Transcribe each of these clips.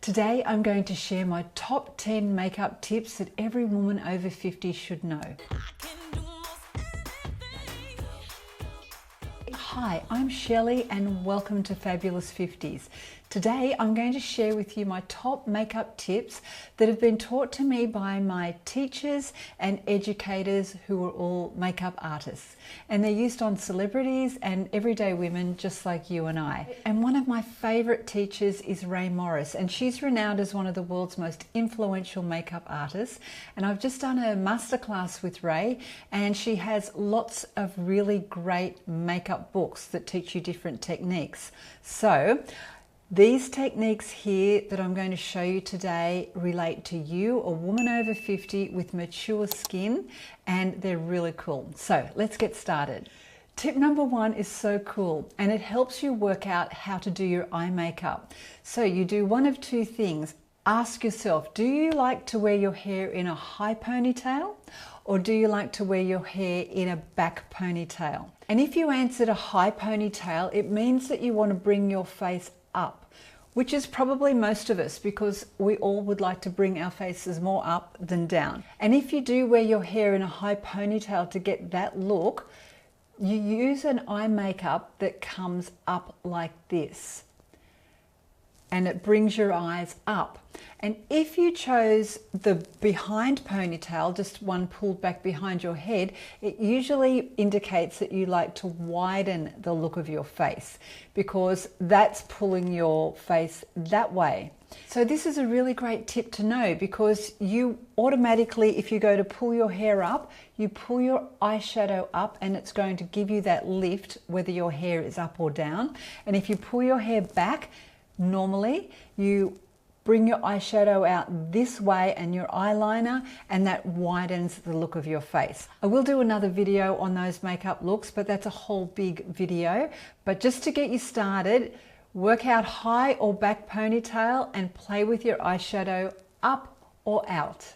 Today I'm going to share my top 10 makeup tips that every woman over 50 should know. Hi, I'm Shelley and welcome to Fabulous 50s. Today I'm going to share with you my top makeup tips that have been taught to me by my teachers and educators who are all makeup artists. And they're used on celebrities and everyday women just like you and I. And one of my favourite teachers is Ray Morris, and she's renowned as one of the world's most influential makeup artists. And I've just done a masterclass with Ray, and she has lots of really great makeup books that teach you different techniques. So these techniques here that I'm going to show you today relate to you, a woman over 50 with mature skin, and they're really cool. So let's get started. Tip number one is so cool, and it helps you work out how to do your eye makeup. So you do one of two things. Ask yourself, do you like to wear your hair in a high ponytail, or do you like to wear your hair in a back ponytail? And if you answered a high ponytail, it means that you want to bring your face up, which is probably most of us, because we all would like to bring our faces more up than down. And if you do wear your hair in a high ponytail to get that look, you use an eye makeup that comes up like this, and it brings your eyes up. And if you chose the behind ponytail, just one pulled back behind your head, it usually indicates that you like to widen the look of your face, because that's pulling your face that way. So this is a really great tip to know, because you automatically, if you go to pull your hair up, you pull your eyeshadow up and it's going to give you that lift whether your hair is up or down. And if you pull your hair back, normally you bring your eyeshadow out this way and your eyeliner, and that widens the look of your face. I will do another video on those makeup looks, but that's a whole big video. But just to get you started, work out high or back ponytail and play with your eyeshadow up or out.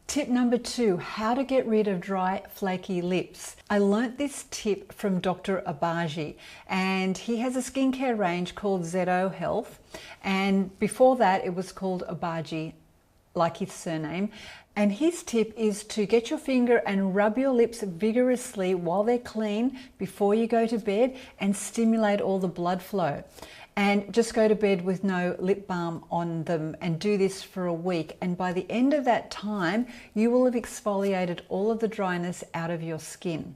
Tip number two, how to get rid of dry, flaky lips. I learnt this tip from Dr. Abaji, and he has a skincare range called ZO Health. And before that, it was called Abaji, like his surname. And his tip is to get your finger and rub your lips vigorously while they're clean before you go to bed, and stimulate all the blood flow. And just go to bed with no lip balm on them, and do this for a week. And by the end of that time, you will have exfoliated all of the dryness out of your skin.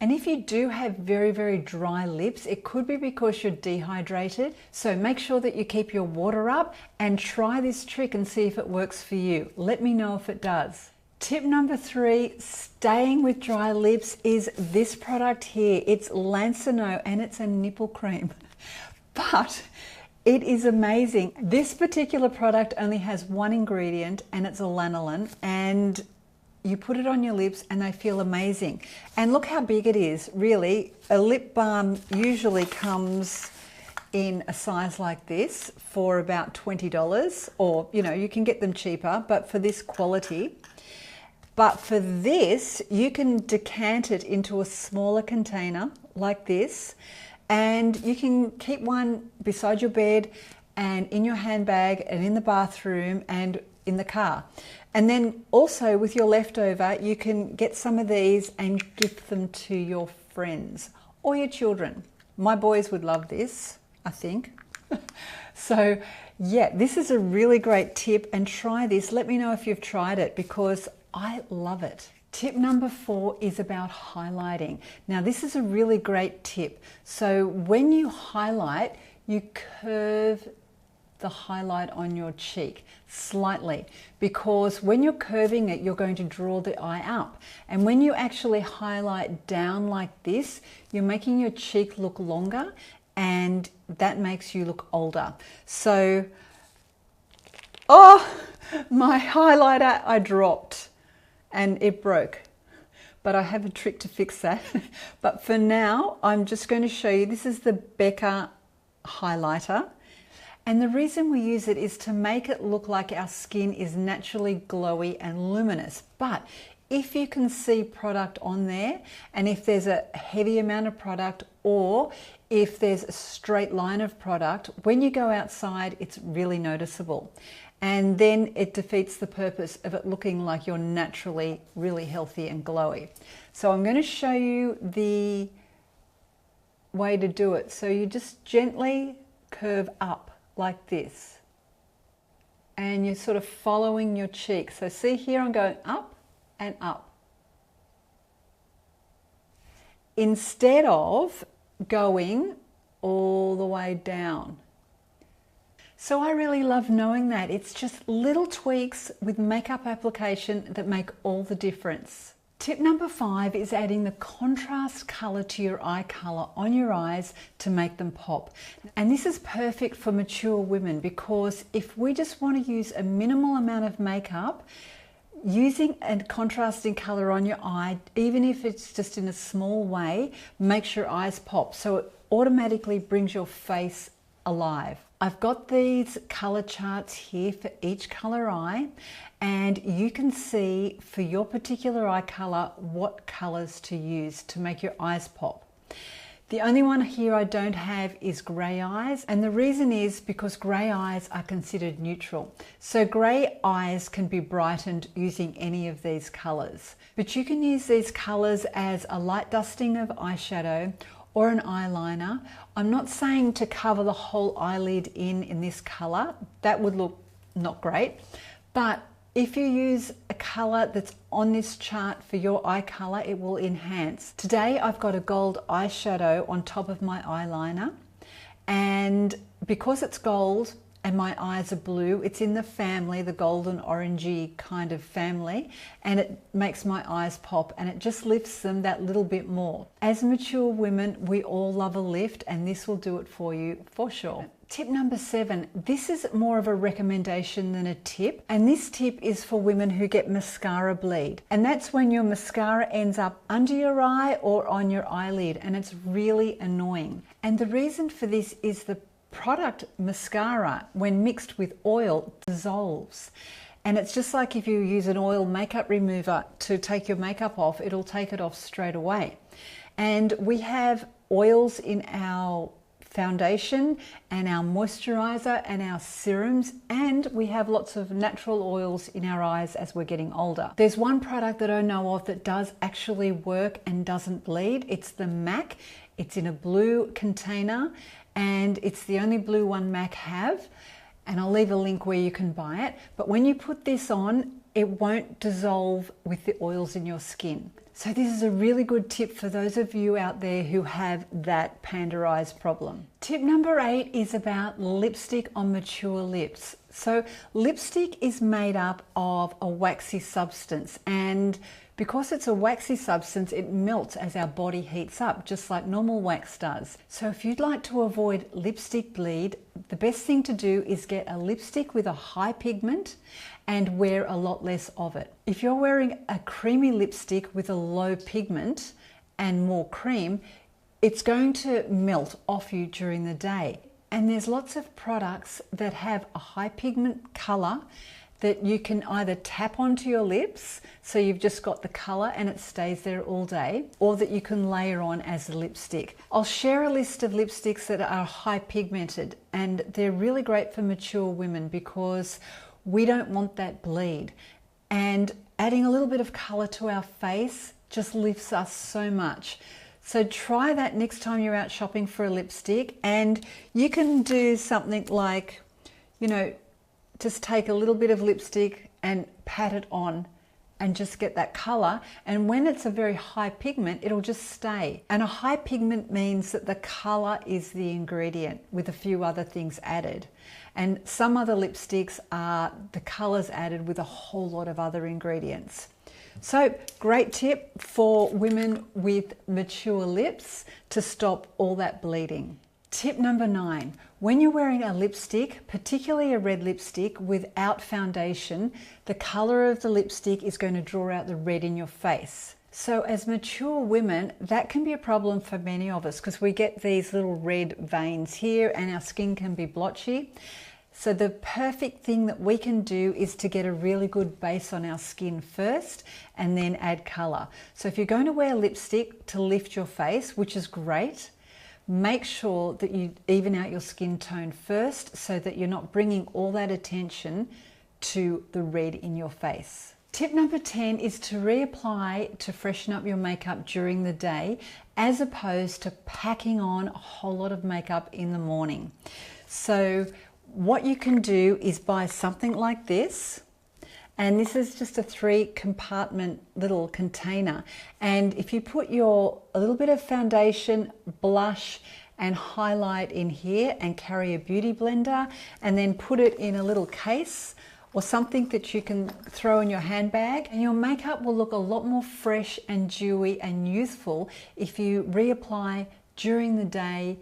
And if you do have very, very dry lips, it could be because you're dehydrated. So make sure that you keep your water up and try this trick and see if it works for you. Let me know if it does. Tip number three, staying with dry lips, is this product here. It's LANSINOH, and it's a nipple cream. But it is amazing. This particular product only has one ingredient, and it's a lanolin, and you put it on your lips and they feel amazing. And look how big it is, really. A lip balm usually comes in a size like this for about $20, or you can get them cheaper, but for this quality. But for this, you can decant it into a smaller container like this, and you can keep one beside your bed and in your handbag and in the bathroom and in the car. And then also with your leftover, you can get some of these and gift them to your friends or your children. My boys would love this, I think. So yeah, this is a really great tip, and try this. Let me know if you've tried it, because I love it. Tip number four is about highlighting. Now this is a really great tip. So when you highlight, you curve the highlight on your cheek slightly, because when you're curving it, you're going to draw the eye up. And when you actually highlight down like this, you're making your cheek look longer, and that makes you look older. So, oh, my highlighter, I dropped and it broke, but I have a trick to fix that. But for now, I'm just going to show you, this is the BECCA highlighter. And the reason we use it is to make it look like our skin is naturally glowy and luminous. But if you can see product on there, and if there's a heavy amount of product, or if there's a straight line of product, when you go outside, it's really noticeable. And then it defeats the purpose of it looking like you're naturally really healthy and glowy. So I'm going to show you the way to do it. So you just gently curve up like this. And you're sort of following your cheek. So see here, I'm going up and up. Instead of going all the way down. So I really love knowing that. It's just little tweaks with makeup application that make all the difference. Tip number 5 is adding the contrast color to your eye color on your eyes to make them pop. And this is perfect for mature women, because if we just want to use a minimal amount of makeup, using a contrasting color on your eye, even if it's just in a small way, makes your eyes pop. So it automatically brings your face alive. I've got these color charts here for each color eye, and you can see for your particular eye color what colors to use to make your eyes pop. The only one here I don't have is gray eyes, and the reason is because gray eyes are considered neutral. So gray eyes can be brightened using any of these colors. But you can use these colors as a light dusting of eyeshadow or an eyeliner. I'm not saying to cover the whole eyelid in this color. That would look not great. But if you use a color that's on this chart for your eye color, it will enhance. Today I've got a gold eyeshadow on top of my eyeliner, and because it's gold and my eyes are blue, it's in the family, the golden orangey kind of family, and it makes my eyes pop, and it just lifts them that little bit more. As mature women, we all love a lift, and this will do it for you for sure. Tip number 7, this is more of a recommendation than a tip, and this tip is for women who get mascara bleed, and that's when your mascara ends up under your eye or on your eyelid, and it's really annoying. And the reason for this is the product mascara, when mixed with oil, dissolves. And it's just like if you use an oil makeup remover to take your makeup off, it'll take it off straight away. And we have oils in our foundation and our moisturizer and our serums, and we have lots of natural oils in our eyes as we're getting older. There's one product that I know of that does actually work and doesn't bleed. It's the MAC. It's in a blue container, and it's the only blue one MAC have, and I'll leave a link where you can buy it. But when you put this on, it won't dissolve with the oils in your skin. So this is a really good tip for those of you out there who have that panda eyes problem. Tip number 8 is about lipstick on mature lips. So lipstick is made up of a waxy substance, and because it's a waxy substance, it melts as our body heats up, just like normal wax does. So if you'd like to avoid lipstick bleed, the best thing to do is get a lipstick with a high pigment and wear a lot less of it. If you're wearing a creamy lipstick with a low pigment and more cream, it's going to melt off you during the day. And there's lots of products that have a high pigment color that you can either tap onto your lips, so you've just got the color and it stays there all day, or that you can layer on as a lipstick. I'll share a list of lipsticks that are high pigmented, and they're really great for mature women because we don't want that bleed. And adding a little bit of color to our face just lifts us so much. So try that next time you're out shopping for a lipstick, and you can do something like, you know, just take a little bit of lipstick and pat it on and just get that color. And when it's a very high pigment, it'll just stay. And a high pigment means that the color is the ingredient with a few other things added. And some other lipsticks are the colors added with a whole lot of other ingredients. So great tip for women with mature lips to stop all that bleeding. Tip number 9, when you're wearing a lipstick, particularly a red lipstick without foundation, the color of the lipstick is going to draw out the red in your face. So as mature women, that can be a problem for many of us because we get these little red veins here and our skin can be blotchy. So the perfect thing that we can do is to get a really good base on our skin first and then add color. So if you're going to wear lipstick to lift your face, which is great, make sure that you even out your skin tone first so that you're not bringing all that attention to the red in your face. Tip number 10 is to reapply to freshen up your makeup during the day as opposed to packing on a whole lot of makeup in the morning. So what you can do is buy something like this, and this is just a 3-compartment little container, and if you put a little bit of foundation, blush and highlight in here and carry a beauty blender and then put it in a little case or something that you can throw in your handbag, and your makeup will look a lot more fresh and dewy and youthful if you reapply during the day,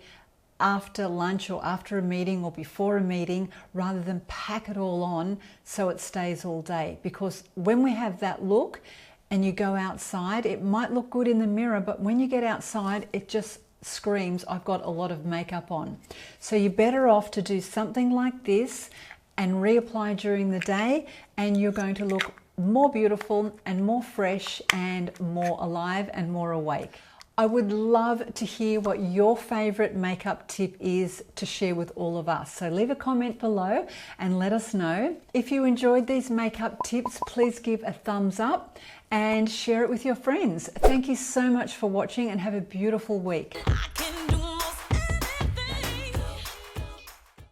after lunch or after a meeting or before a meeting, rather than pack it all on so it stays all day. Because when we have that look and you go outside, it might look good in the mirror, but when you get outside, it just screams, I've got a lot of makeup on. So you're better off to do something like this and reapply during the day, and you're going to look more beautiful and more fresh and more alive and more awake. I would love to hear what your favorite makeup tip is to share with all of us. So leave a comment below and let us know. If you enjoyed these makeup tips, please give a thumbs up and share it with your friends. Thank you so much for watching and have a beautiful week.